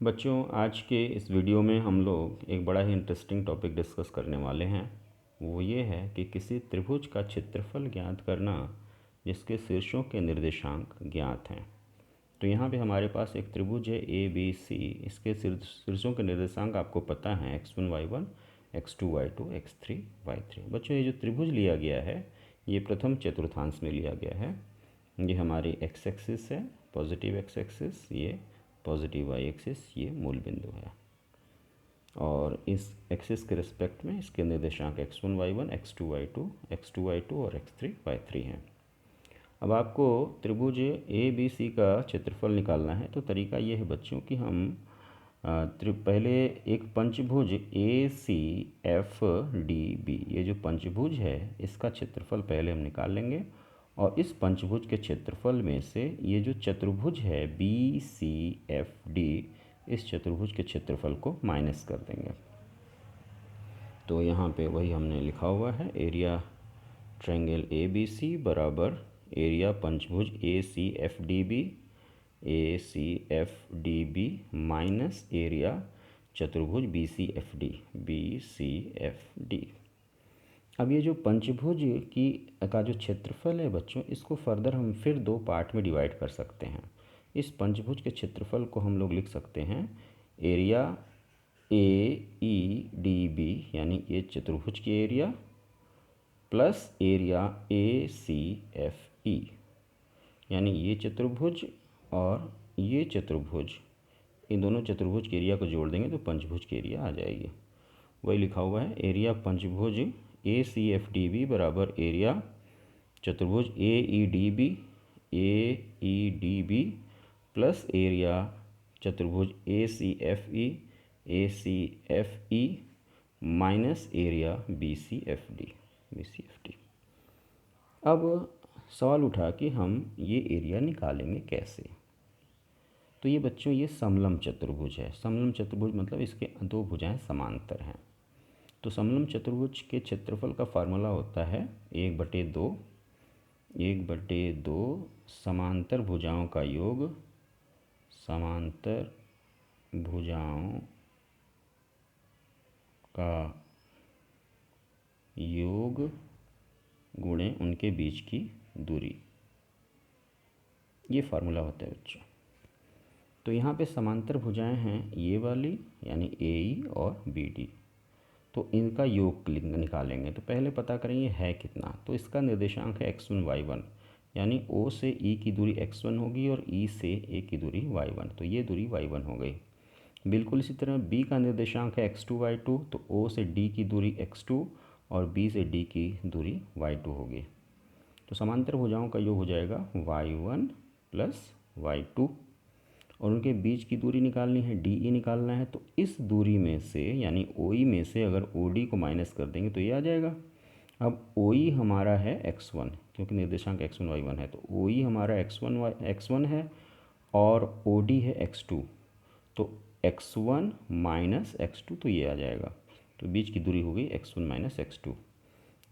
बच्चों, आज के इस वीडियो में हम लोग एक बड़ा ही इंटरेस्टिंग टॉपिक डिस्कस करने वाले हैं। वो ये है कि किसी त्रिभुज का क्षेत्रफल ज्ञात करना जिसके शीर्षों के निर्देशांक ज्ञात हैं। तो यहाँ पे हमारे पास एक त्रिभुज है ABC। इसके शीर्षों के निर्देशांक आपको पता है x1 y1, x2 y2, x3 y3। बच्चों, ये जो त्रिभुज लिया गया है ये प्रथम चतुर्थांश में लिया गया है। ये हमारी x एक्सिस है, पॉजिटिव x एक्सिस, ये पॉजिटिव y एक्सिस, ये मूल बिंदु है। और इस एक्सिस के रिस्पेक्ट में इसके निर्देशांक x1 y1, x2 y2 और x3 y3 हैं। अब आपको त्रिभुज ABC का क्षेत्रफल निकालना है। तो तरीका ये है बच्चों कि हम पहले एक पंचभुज ACFDB, ये जो पंचभुज है इसका क्षेत्रफल पहले हम निकाल लेंगे और इस पंचभुज के क्षेत्रफल में से ये जो चतुर्भुज है BCFD, इस चतुर्भुज के क्षेत्रफल को माइनस कर देंगे। तो यहाँ पे वही हमने लिखा हुआ है, एरिया ट्रायंगल ABC बराबर एरिया पंचभुज ACFDB माइनस एरिया चतुर्भुज BCFD। अब ये जो पंचभुज का जो क्षेत्रफल है बच्चों, इसको फर्दर हम फिर दो पार्ट में डिवाइड कर सकते हैं। इस पंचभुज के क्षेत्रफल को हम लोग लिख सकते हैं एरिया AEDB, यानी ये चतुर्भुज की एरिया, प्लस एरिया ACFE, यानी ये चतुर्भुज और ये चतुर्भुज, इन दोनों चतुर्भुज के एरिया को जोड़ देंगे तो पंचभुज की एरिया आ जाएगी। वही लिखा हुआ है, एरिया पंचभुज ACFDB बराबर एरिया चतुर्भुज AEDB प्लस एरिया चतुर्भुज ACFE माइनस एरिया BCFD। अब सवाल उठा कि हम ये एरिया निकालेंगे कैसे। तो ये बच्चों, ये समलम चतुर्भुज है। समलम चतुर्भुज मतलब इसके दो भुजाएं समांतर हैं। तो समलम चतुर्भुज के क्षेत्रफल का फार्मूला होता है 1/2 समांतर भुजाओं का योग, समांतर भुजाओं का योग गुणे उनके बीच की दूरी। ये फार्मूला होता है बच्चों। तो यहाँ पे समांतर भुजाएं हैं ये वाली, यानी AE और BD। तो इनका योग निकालेंगे। तो पहले पता करेंगे है कितना। तो इसका निर्देशांक है x1 y1, यानी O से E की दूरी x1 होगी और E से A की दूरी y1। तो ये दूरी y1 हो गई। बिल्कुल इसी तरह B का निर्देशांक है x2 y2, तो O से D की दूरी x2 और B से D की दूरी y2 होगी। तो समांतर भुजाओं का योग हो जाएगा y1 प्लस y2 और उनके बीच की दूरी निकालनी है, DE निकालना है। तो इस दूरी में से, यानी OE में से अगर OD को माइनस कर देंगे तो ये आ जाएगा। अब OE हमारा है x1, क्योंकि निर्देशांक x1 y1 है। तो OE हमारा x1 है और OD है x2। तो x1 माइनस x2, तो ये आ जाएगा। तो बीच की दूरी हो गई x1 माइनस x2।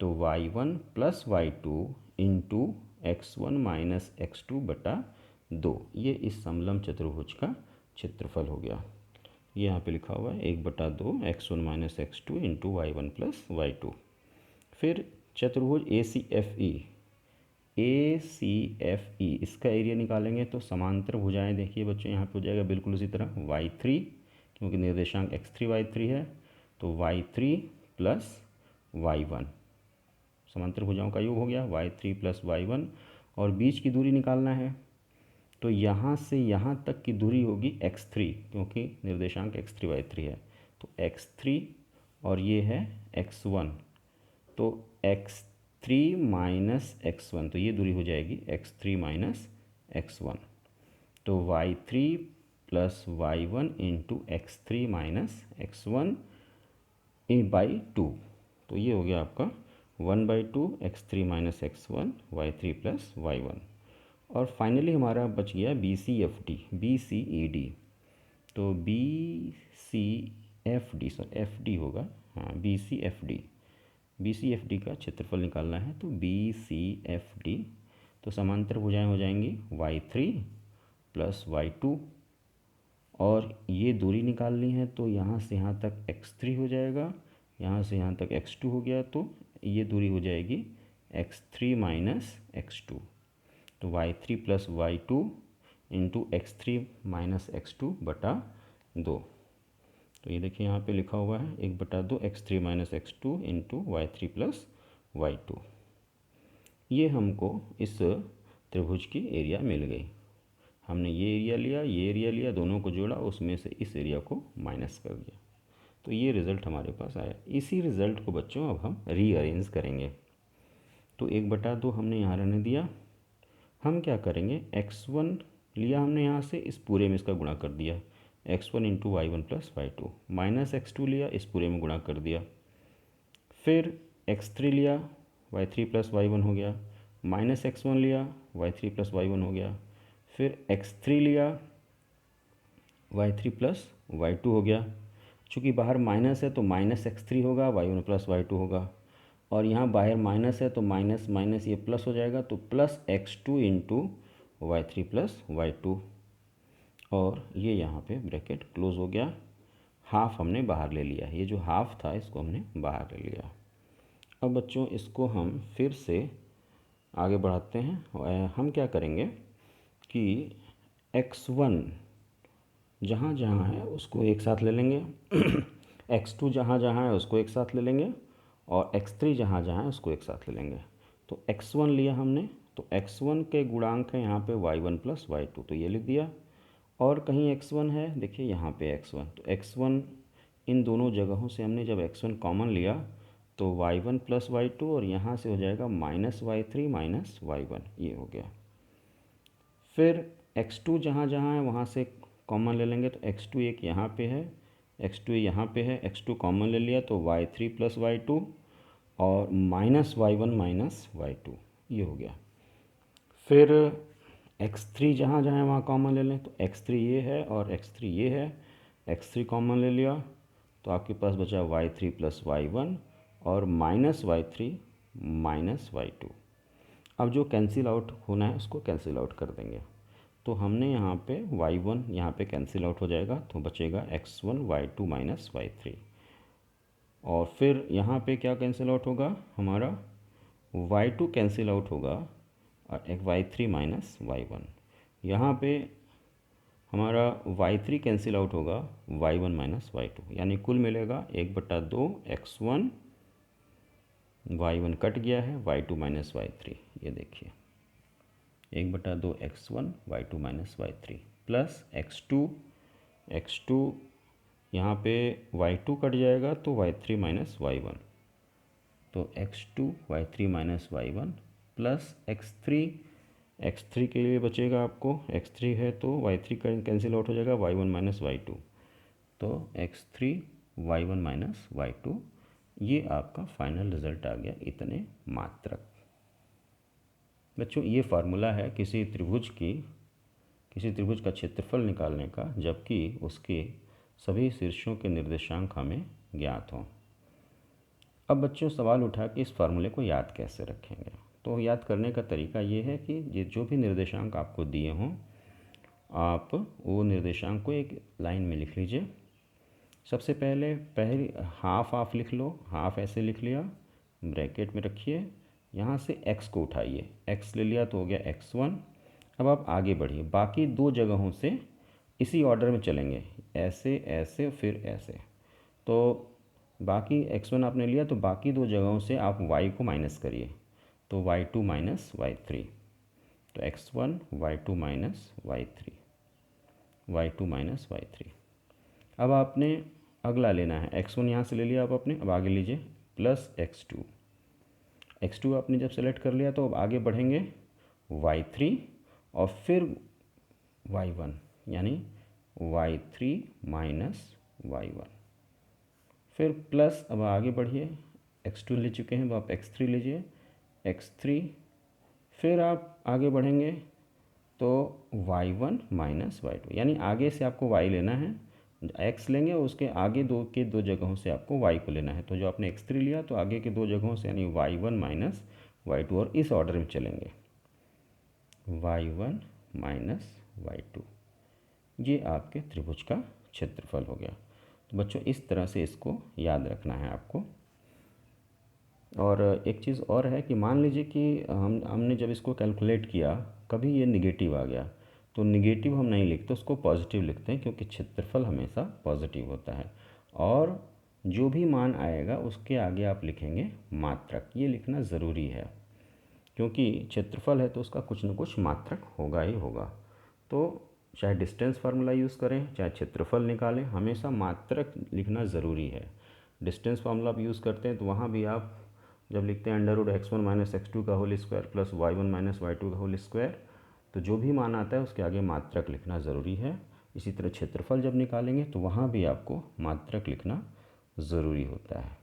तो y1 plus y2 into x1 minus x2 बटा 2, ये इस समलम चतुर्भुज का क्षेत्रफल हो गया। ये यहाँ पे लिखा हुआ है 1/2 x1 minus x2 into y1 plus y2। फिर चतुर्भुज ACFE, इसका एरिया निकालेंगे। तो समांतर भुजाएं देखिए बच्चों, यहाँ पे हो जाएगा बिल्कुल उसी तरह y3, क्योंकि निर्देशांक x3 y3 है। तो y3 प्लस y1, समांतर भुजाओं का योग हो गया y3 प्लस y1। और बीच की दूरी निकालना है। तो यहाँ से यहाँ तक की दूरी होगी x3, क्योंकि निर्देशांक x3 y3 है। तो x3 और ये है x1, तो x3 माइनस x1, तो ये दूरी हो जाएगी x3 माइनस x1। तो y3 plus y1 into x3 minus x1 by 2। तो ये हो गया आपका 1/2 x3 minus x1 y3 plus y1। और फाइनली हमारा बच गया BCED। तो FD होगा, हाँ BCFD का क्षेत्रफल निकालना है। तो BCFD, तो समांतर भुजाएं हो जाएंगी y3 प्लस y2 और ये दूरी निकालनी है, तो यहाँ से यहाँ तक x3 हो जाएगा, यहाँ से यहाँ तक x2 हो गया, तो ये दूरी हो जाएगी x3 माइनस x2। तो y3 plus y2 into x3 minus x2 बटा 2। तो ये देखिए यहाँ पे लिखा हुआ है 1/2 x3 minus x2 into y3 plus y2। ये हमको इस त्रिभुज की एरिया मिल गई। हमने ये एरिया लिया, ये एरिया लिया, दोनों को जोड़ा, उसमें से इस एरिया को माइनस कर दिया, तो ये रिज़ल्ट हमारे पास आया। इसी रिज़ल्ट को बच्चों अब हम रीअरेंज करेंगे। तो 1/2 हमने यहाँ रहने दिया। हम क्या करेंगे, x1 लिया हमने यहाँ से, इस पूरे में इसका गुणा कर दिया, x1 into y1 plus y2, minus x2 लिया, इस पूरे में गुणा कर दिया। फिर x3 लिया, y3 प्लस y1 हो गया, माइनस x1 लिया, y3 प्लस y1 हो गया। फिर x3 लिया, y3 प्लस y2 हो गया। चूँकि बाहर माइनस है तो माइनस x3 होगा, y1 प्लस y2 होगा, और यहाँ बाहर माइनस है तो माइनस माइनस ये प्लस हो जाएगा, तो plus x2 into y3 plus y2, और ये यहाँ पे ब्रैकेट क्लोज हो गया। हाफ हमने बाहर ले लिया, ये जो हाफ था इसको हमने बाहर ले लिया। अब बच्चों इसको हम फिर से आगे बढ़ाते हैं। हम क्या करेंगे कि x1 जहाँ जहाँ है उसको एक साथ ले लेंगे, x2 जहाँ जहाँ है उसको एक साथ ले लेंगे, और x3 जहाँ जहाँ है उसको एक साथ ले लेंगे। तो x1 लिया हमने, तो x1 के गुणांक है यहाँ पे y1 प्लस y2, तो ये लिख दिया। और कहीं x1 है, देखिए यहाँ पे x1, तो x1 इन दोनों जगहों से हमने जब x1 कॉमन लिया तो y1 प्लस y2, और यहाँ से हो जाएगा माइनस y3 माइनस y1, ये हो गया। फिर x2 जहाँ जहाँ है वहाँ से कॉमन ले लेंगे, तो x2 एक यहाँ पे है, x2 यहाँ पे है, x2 कॉमन ले लिया तो y3 प्लस y2 और माइनस y1 माइनस y2, ये हो गया। फिर x3 जहाँ जहाँ है वहाँ कॉमन ले लें, तो x3 ये है और x3 ये है, x3 कॉमन ले लिया तो आपके पास बचा y3 प्लस y1 और माइनस y3 माइनस y2। अब जो कैंसिल आउट होना है उसको कैंसिल आउट कर देंगे, तो हमने यहाँ पे y1 यहाँ पे कैंसिल आउट हो जाएगा, तो बचेगा x1 y2 माइनस y3। और फिर यहाँ पे क्या कैंसिल आउट होगा, हमारा y2 कैंसिल आउट होगा और एक y3 माइनस y1। यहाँ पे हमारा y3 कैंसिल आउट होगा y1 माइनस y2, यानी कुल मिलेगा 1/2 x1, y1 कट गया है, y2 माइनस y3, ये देखिए 1/2 x1 y2 minus y3 plus x2 यहाँ पे y2 कट जाएगा तो y3 माइनस y1, तो x2 y3 minus y1 plus x3 के लिए बचेगा आपको, x3 है तो y3 कैंसिल आउट हो जाएगा, y1 माइनस y2, तो x3 y1 माइनस y2, ये आपका फाइनल रिज़ल्ट आ गया इतने मात्रक। बच्चों ये फार्मूला है किसी त्रिभुज का क्षेत्रफल निकालने का, जबकि उसके सभी शीर्षों के निर्देशांक हमें ज्ञात हों। अब बच्चों सवाल उठा कि इस फार्मूले को याद कैसे रखेंगे। तो याद करने का तरीका ये है कि ये जो भी निर्देशांक आपको दिए हों, आप वो निर्देशांक को एक लाइन में लिख लीजिए। सबसे पहले हाफ लिख लो, हाफ ऐसे लिख लिया, ब्रैकेट में रखिए, यहाँ से x को उठाइए, x ले लिया तो हो गया x1। अब आप आगे बढ़िए, बाकी दो जगहों से इसी ऑर्डर में चलेंगे, ऐसे ऐसे फिर ऐसे। तो बाकी x1 आपने लिया तो बाकी दो जगहों से आप y को माइनस करिए, तो y2 माइनस y3, तो x1 y2 minus y3, y2 minus y3। अब आपने अगला लेना है, x1 यहाँ से ले लिया, अब आपने अब आगे लीजिए प्लस x2 आपने जब सेलेक्ट कर लिया तो अब आगे बढ़ेंगे y3 और फिर y1, यानी y3 माइनस y1, फिर प्लस अब आगे बढ़िए, x2 ले चुके हैं, अब आप x3 लीजिए, x3, फिर आप आगे बढ़ेंगे तो y1 माइनस y2, यानी आगे से आपको y लेना है, x लेंगे और उसके आगे दो जगहों से आपको y को लेना है। तो जो आपने x3 लिया तो आगे के दो जगहों से यानी y1 माइनस y2, और इस ऑर्डर में चलेंगे y1 माइनस y2, ये आपके त्रिभुज का क्षेत्रफल हो गया। तो बच्चों इस तरह से इसको याद रखना है आपको। और एक चीज़ और है कि मान लीजिए कि हमने जब इसको कैलकुलेट किया कभी ये निगेटिव आ गया, तो निगेटिव हम नहीं लिखते, उसको पॉजिटिव लिखते हैं, क्योंकि क्षेत्रफल हमेशा पॉजिटिव होता है। और जो भी मान आएगा उसके आगे आप लिखेंगे मात्रक, ये लिखना ज़रूरी है, क्योंकि क्षेत्रफल है तो उसका कुछ न कुछ मात्रक होगा ही होगा। तो चाहे डिस्टेंस फार्मूला यूज़ करें चाहे क्षेत्रफल निकालें, हमेशा मात्रक लिखना ज़रूरी है। डिस्टेंस फार्मूला आप यूज़ करते हैं तो वहाँ भी आप जब लिखते हैं √x1 - x2 का whole square plus y1 - y2 का होल स्क्वायर, तो जो भी मान आता है उसके आगे मात्रक लिखना ज़रूरी है। इसी तरह क्षेत्रफल जब निकालेंगे तो वहाँ भी आपको मात्रक लिखना ज़रूरी होता है।